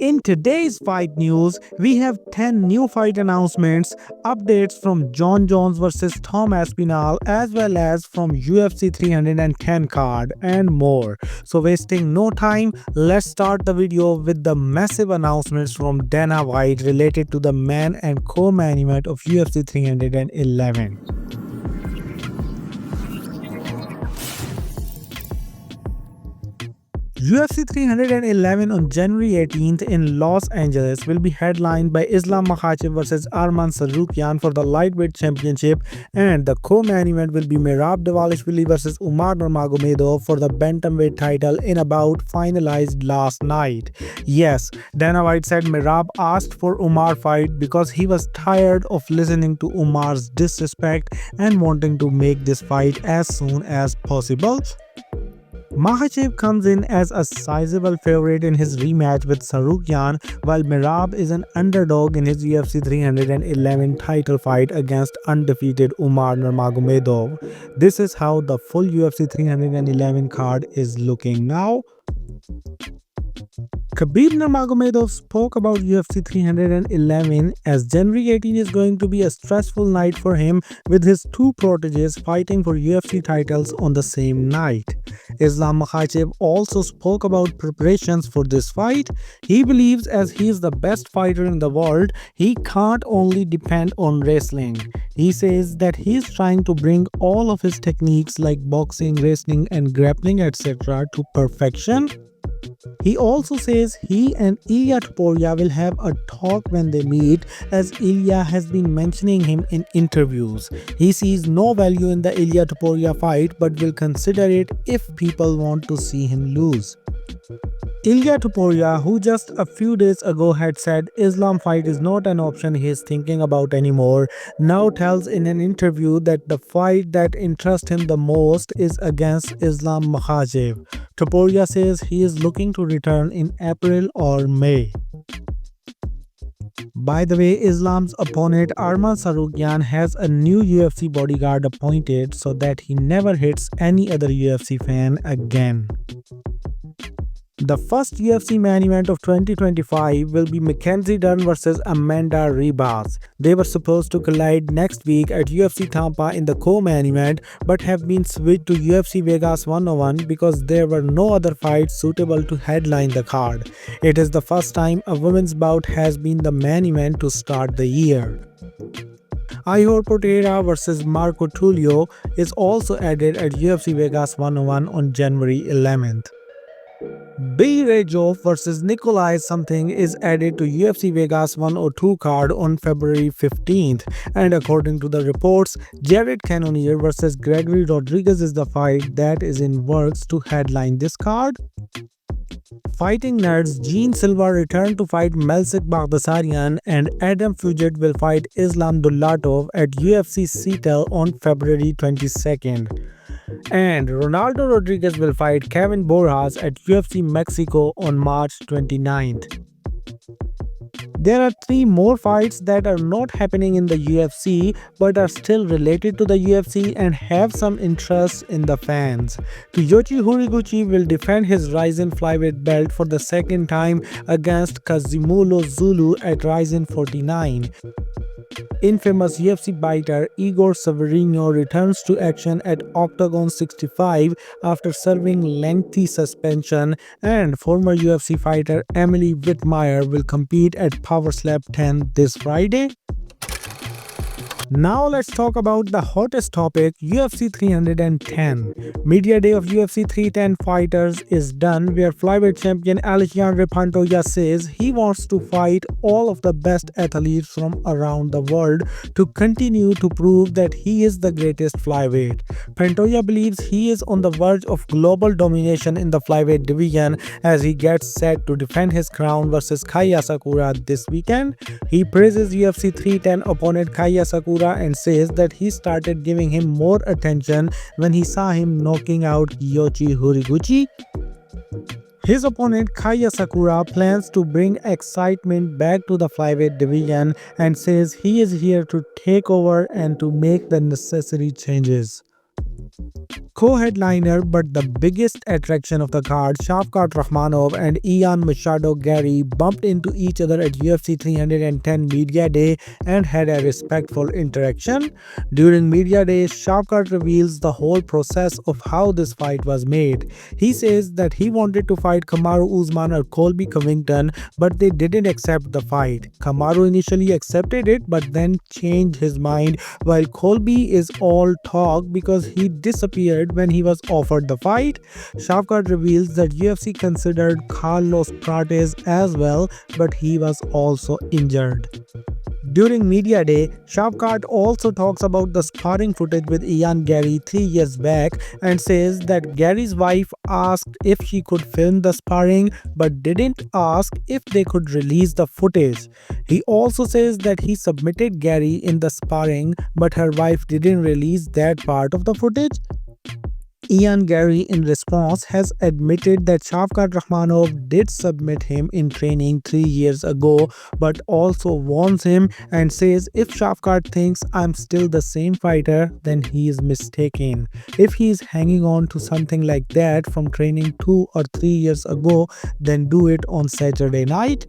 In today's fight news, we have 10 new fight announcements, updates from John Jones vs Tom Aspinall, as well as from UFC 310 card and more. So wasting no time, let's start the video with the massive announcements from Dana White related to the man and co-main event of UFC 311. UFC 311 on January 18th in Los Angeles will be headlined by Islam Makhachev vs Arman Tsarukyan for the lightweight championship, and the co-main event will be Merab Dvalishvili vs Umar Nurmagomedov for the bantamweight title in a bout finalized last night. Yes, Dana White said Merab asked for Umar fight because he was tired of listening to Umar's disrespect and wanting to make this fight as soon as possible. Makhachev comes in as a sizable favorite in his rematch with Tsarukyan, while Merab is an underdog in his UFC 311 title fight against undefeated Umar Nurmagomedov. This is how the full UFC 311 card is looking now. Khabib Nurmagomedov spoke about UFC 311 as January 18 is going to be a stressful night for him, with his two proteges fighting for UFC titles on the same night. Islam Makhachev also spoke about preparations for this fight. He believes as he is the best fighter in the world, he can't only depend on wrestling. He says that he is trying to bring all of his techniques like boxing, wrestling and grappling etc. to perfection. He also says he and Ilia Topuria will have a talk when they meet, as Ilia has been mentioning him in interviews. He sees no value in the Ilia Topuria fight but will consider it if people want to see him lose. Ilia Topuria, who just a few days ago had said Islam fight is not an option he is thinking about anymore, now tells in an interview that the fight that interests him the most is against Islam Makhachev. Topuria says he is looking to return in April or May. By the way, Islam's opponent Arman Tsarukyan has a new UFC bodyguard appointed so that he never hits any other UFC fan again. The first UFC main event of 2025 will be Mackenzie Dern vs Amanda Ribas. They were supposed to collide next week at UFC Tampa in the co-main event but have been switched to UFC Vegas 101 because there were no other fights suitable to headline the card. It is the first time a women's bout has been the main event to start the year. Ihor Potieria vs Marco Tulio is also added at UFC Vegas 101 on January 11th. Rajov vs Nikolai something is added to UFC Vegas 102 card on February 15th, and according to the reports, Jared Cannonier vs Gregory Rodriguez is the fight that is in works to headline this card. Fighting nerds Gene Silva returned to fight Melsik Baghdasaryan, and Adam Fugit will fight Islam Dulatov at UFC Seattle on February 22nd. And Ronaldo Rodriguez will fight Kevin Borjas at UFC Mexico on March 29th. There are 3 more fights that are not happening in the UFC but are still related to the UFC and have some interest in the fans. Kyoji Horiguchi will defend his Rizin flyweight belt for the second time against Kazimulo Zulu at Rizin 49. Infamous UFC fighter Igor Severino returns to action at Octagon 65 after serving lengthy suspension, and former UFC fighter Emily Whitmire will compete at Power Slap 10 this Friday. Now let's talk about the hottest topic, UFC 310. Media day of UFC 310 fighters is done, where flyweight champion Alexandre Pantoja says he wants to fight all of the best athletes from around the world to continue to prove that he is the greatest flyweight. Pantoja believes he is on the verge of global domination in the flyweight division as he gets set to defend his crown versus Kaya Sakura this weekend. He praises UFC 310 opponent Kaya Sakura and says that he started giving him more attention when he saw him knocking out Kyoji Horiguchi. His opponent Kaya Sakura plans to bring excitement back to the flyweight division and says he is here to take over and to make the necessary changes. Co-headliner but the biggest attraction of the card, Shavkat Rakhmonov and Ian Machado Garry bumped into each other at UFC 310 Media Day and had a respectful interaction. During Media Day, Shavkat reveals the whole process of how this fight was made. He says that he wanted to fight Kamaru Usman or Colby Covington, but they didn't accept the fight. Kamaru initially accepted it but then changed his mind, while Colby is all talk because he disappeared when he was offered the fight. Shavkat reveals that UFC considered Carlos Prates as well, but he was also injured. During Media Day, Shavkat also talks about the sparring footage with Ian Garry 3 years back and says that Garry's wife asked if she could film the sparring but didn't ask if they could release the footage. He also says that he submitted Garry in the sparring but her wife didn't release that part of the footage. Ian Garry, in response, has admitted that Shavkat Rakhmonov did submit him in training 3 years ago, but also warns him and says if Shavkat thinks I'm still the same fighter, then he is mistaken. If he is hanging on to something like that from training 2 or 3 years ago, then do it on Saturday night.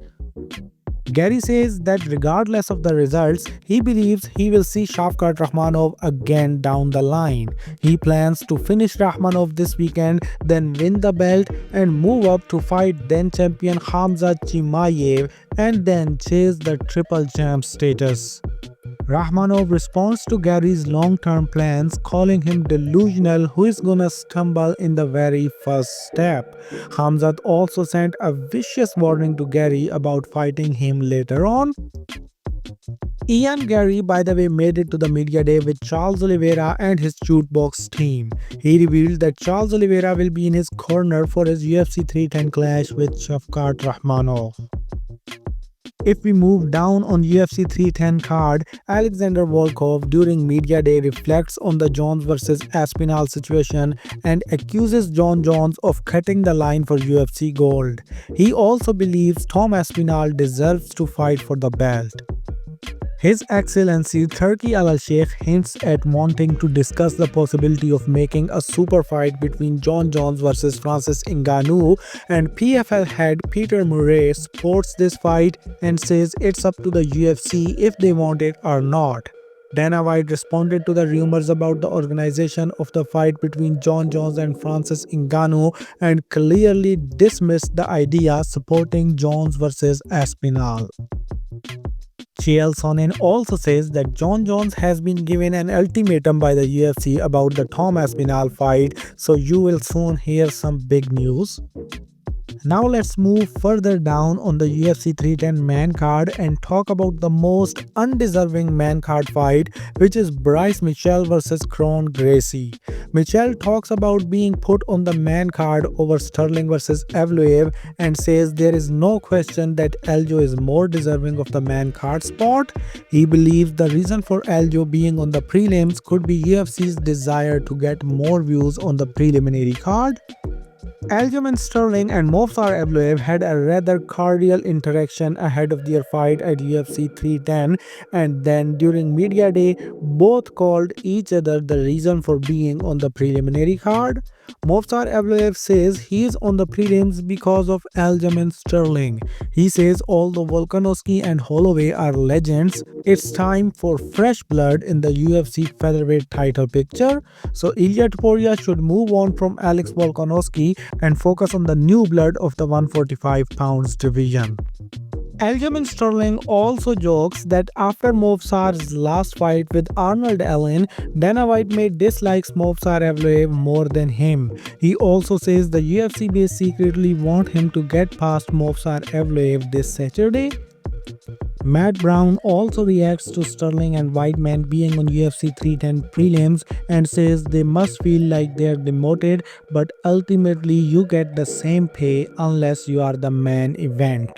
Garry says that regardless of the results, he believes he will see Shavkat Rakhmonov again down the line. He plans to finish Rakhmonov this weekend, then win the belt and move up to fight then champion Khamzat Chimaev and then chase the triple champ status. Rakhmonov responds to Garry's long-term plans, calling him delusional who is gonna stumble in the very first step. Khamzat also sent a vicious warning to Garry about fighting him later on. Ian Garry, by the way, made it to the Media Day with Charles Oliveira and his Shootbox team. He revealed that Charles Oliveira will be in his corner for his UFC 310 clash with Shavkat Rakhmonov. If we move down on UFC 310 card, Alexander Volkov during Media Day reflects on the Jones vs Aspinall situation and accuses Jon Jones of cutting the line for UFC gold. He also believes Tom Aspinall deserves to fight for the belt. His Excellency Turki Al-Sheikh hints at wanting to discuss the possibility of making a super fight between Jon Jones vs Francis Ngannou, and PFL head Peter Murray supports this fight and says it's up to the UFC if they want it or not. Dana White responded to the rumors about the organization of the fight between Jon Jones and Francis Ngannou and clearly dismissed the idea, supporting Jones vs Aspinall. Chael Sonnen also says that Jon Jones has been given an ultimatum by the UFC about the Tom Aspinall fight, so you will soon hear some big news. Now let's move further down on the UFC 310 man card and talk about the most undeserving man card fight, which is Bryce Mitchell vs Kron Gracie. Mitchell talks about being put on the man card over Sterling vs Evloev and says there is no question that Aljo is more deserving of the man card spot. He believes the reason for Aljo being on the prelims could be UFC's desire to get more views on the preliminary card. Aljamain Sterling and Movsar Evloev had a rather cordial interaction ahead of their fight at UFC 310, and then during Media Day, both called each other the reason for being on the preliminary card. Movsar Evloev says he is on the prelims because of Aljamain Sterling. He says although Volkanovski and Holloway are legends, it's time for fresh blood in the UFC featherweight title picture. So Ilya Topuria should move on from Alex Volkanovski and focus on the new blood of the 145 pounds division. Aljamain Sterling also jokes that after Movsar's last fight with Arnold Allen, Dana White may dislikes Movsar Evloev more than him. He also says the UFC may secretly want him to get past Movsar Evloev this Saturday. Matt Brown also reacts to Sterling and Whiteman being on UFC 310 prelims and says they must feel like they're demoted, but ultimately you get the same pay unless you are the main event.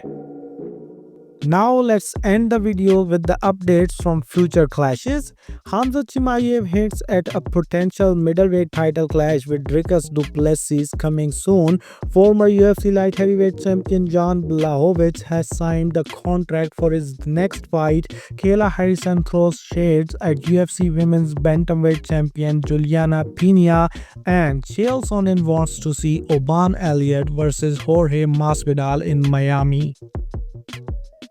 Now let's end the video with the updates from future clashes. Khamzat Chimaev hints at a potential middleweight title clash with Dricus du Plessis coming soon. Former UFC light heavyweight champion Jan Blachowicz has signed the contract for his next fight. Kayla Harrison throws shades at UFC women's bantamweight champion Juliana Pena, and Chael Sonnen wants to see Oban Elliott versus Jorge Masvidal in Miami.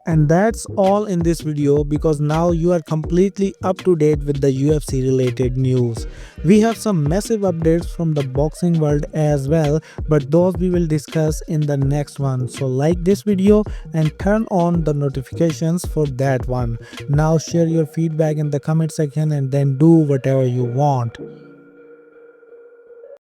And that's all in this video, because now you are completely up to date with the UFC related news. We have some massive updates from the boxing world as well, but those we will discuss in the next one. So like this video and turn on the notifications for that one. Now share your feedback in the comment section and then do whatever you want.